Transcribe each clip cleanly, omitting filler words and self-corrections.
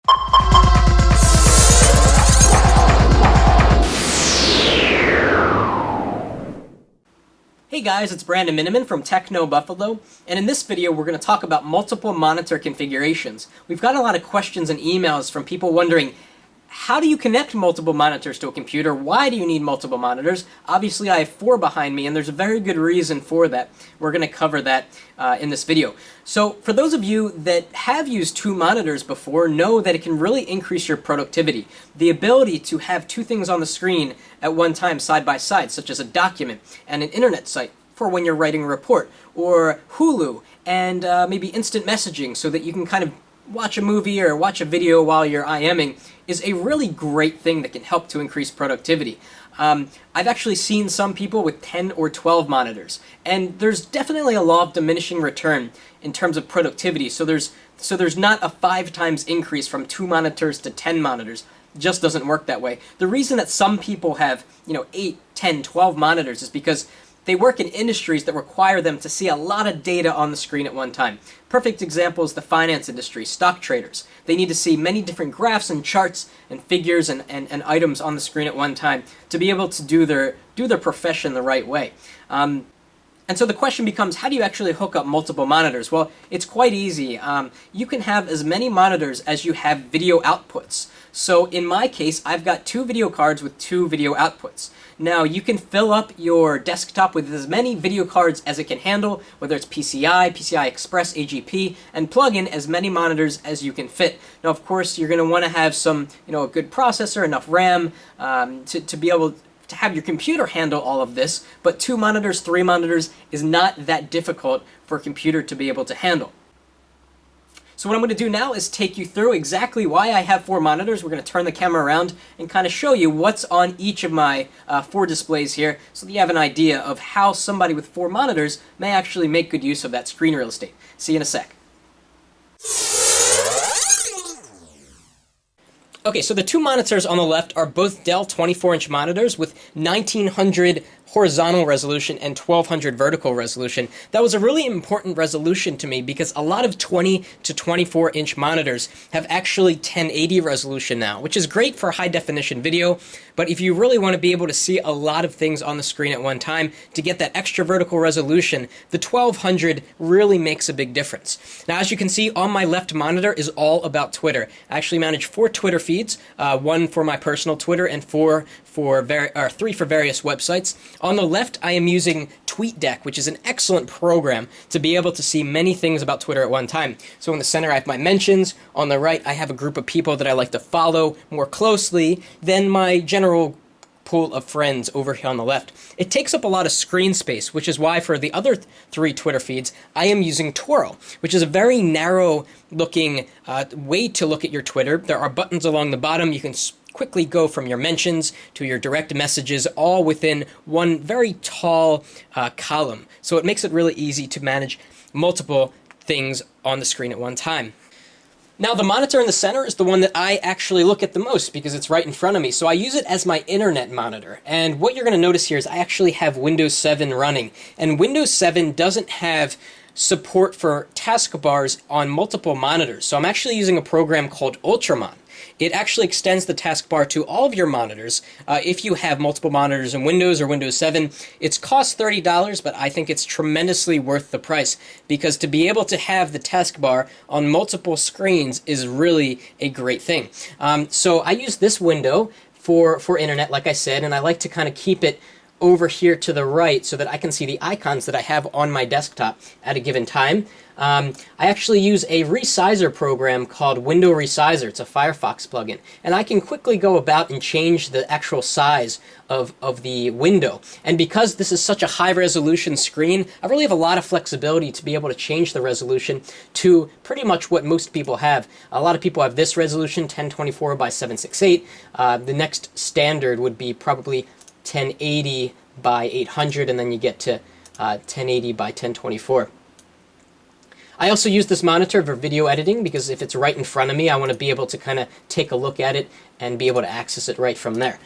Hey guys, it's Brandon Miniman from Techno Buffalo, and in this video we're going to talk about multiple monitor configurations. We've got a lot of questions and emails from people wondering, how do you connect multiple monitors to a computer? Why do you need multiple monitors? Obviously I have 4 behind me, and there's a very good reason for that. We're going to cover that in this video. So for those of you that have used 2 monitors before, know that it can really increase your productivity. The ability to have 2 things on the screen at one time side by side, such as a document and an internet site for when you're writing a report, or Hulu and maybe instant messaging so that you can kind of watch a movie or watch a video while you're IMing, is a really great thing that can help to increase productivity. I've actually seen some people with 10 or 12 monitors, and there's definitely a law of diminishing return in terms of productivity. So there's not a 5 times increase from 2 monitors to 10 monitors. It just doesn't work that way. The reason that some people have 8, 10, 12 monitors is because they work in industries that require them to see a lot of data on the screen at one time. Perfect example is the finance industry, stock traders. They need to see many different graphs and charts and figures and items on the screen at one time to be able to do their profession the right way. And so the question becomes, how do you actually hook up multiple monitors? Well, it's quite easy. You can have as many monitors as you have video outputs. So in my case, I've got 2 video cards with 2 video outputs. Now, you can fill up your desktop with as many video cards as it can handle, whether it's PCI, PCI Express, AGP, and plug in as many monitors as you can fit. Now, of course, you're going to want to have some, a good processor, enough RAM to be able to have your computer handle all of this, but 2 monitors, 3 monitors is not that difficult for a computer to be able to handle. So what I'm going to do now is take you through exactly why I have 4 monitors. We're going to turn the camera around and kind of show you what's on each of my 4 displays here so that you have an idea of how somebody with 4 monitors may actually make good use of that screen real estate. See you in a sec. Okay, so the 2 monitors on the left are both Dell 24-inch monitors with 1900 horizontal resolution and 1200 vertical resolution. That was a really important resolution to me because a lot of 20 to 24-inch monitors have actually 1080 resolution now, which is great for high definition video, but if you really want to be able to see a lot of things on the screen at one time, to get that extra vertical resolution, the 1200 really makes a big difference. Now, as you can see, on my left monitor is all about Twitter. I actually manage 4 Twitter feeds, 1 for my personal Twitter and 3 for various websites. On the left, I am using TweetDeck, which is an excellent program to be able to see many things about Twitter at one time. So in the center, I have my mentions. On the right, I have a group of people that I like to follow more closely than my general pool of friends over here on the left. It takes up a lot of screen space, which is why for the other 3 Twitter feeds, I am using Twirl, which is a very narrow looking way to look at your Twitter. There are buttons along the bottom. You can quickly go from your mentions to your direct messages, all within one very tall column. So it makes it really easy to manage multiple things on the screen at one time. Now, the monitor in the center is the one that I actually look at the most because it's right in front of me. So I use it as my internet monitor. And what you're going to notice here is I actually have Windows 7 running. And Windows 7 doesn't have support for taskbars on multiple monitors. So I'm actually using a program called Ultramon. It actually extends the taskbar to all of your monitors. If you have multiple monitors in Windows or Windows 7, it's cost $30, but I think it's tremendously worth the price because to be able to have the taskbar on multiple screens is really a great thing. So I use this window for internet, like I said, and I like to kind of keep it over here to the right so that I can see the icons that I have on my desktop at a given time. I actually use a resizer program called Window Resizer. It's a Firefox plugin. And I can quickly go about and change the actual size of the window. And because this is such a high resolution screen, I really have a lot of flexibility to be able to change the resolution to pretty much what most people have. A lot of people have this resolution, 1024 by 768. The next standard would be probably 1080 by 800, and then you get to 1080 by 1024. I also use this monitor for video editing because if it's right in front of me, I want to be able to kind of take a look at it and be able to access it right from there.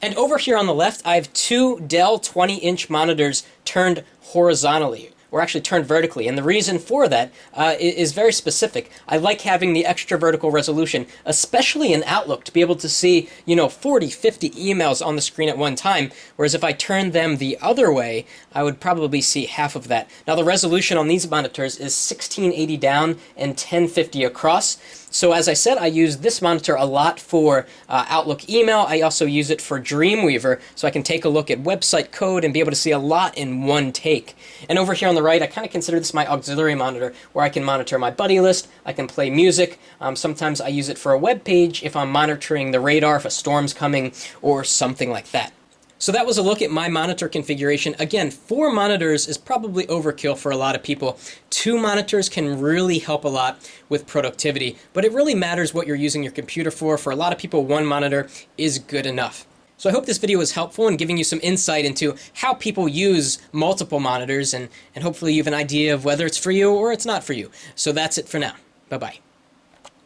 And over here on the left, I have 2 Dell 20-inch monitors turned horizontally, or actually turned vertically. And the reason for that is very specific. I like having the extra vertical resolution, especially in Outlook, to be able to see, 40, 50 emails on the screen at one time, whereas if I turn them the other way, I would probably see half of that. Now, the resolution on these monitors is 1680 down and 1050 across. So as I said, I use this monitor a lot for Outlook email. I also use it for Dreamweaver, so I can take a look at website code and be able to see a lot in one take. And over here on the right, I kind of consider this my auxiliary monitor, where I can monitor my buddy list, I can play music. Sometimes I use it for a web page if I'm monitoring the radar, if a storm's coming, or something like that. So that was a look at my monitor configuration. Again, 4 monitors is probably overkill for a lot of people. 2 monitors can really help a lot with productivity, but it really matters what you're using your computer for. For a lot of people, 1 monitor is good enough. So I hope this video was helpful in giving you some insight into how people use multiple monitors, and hopefully you have an idea of whether it's for you or it's not for you. So that's it for now. Bye-bye.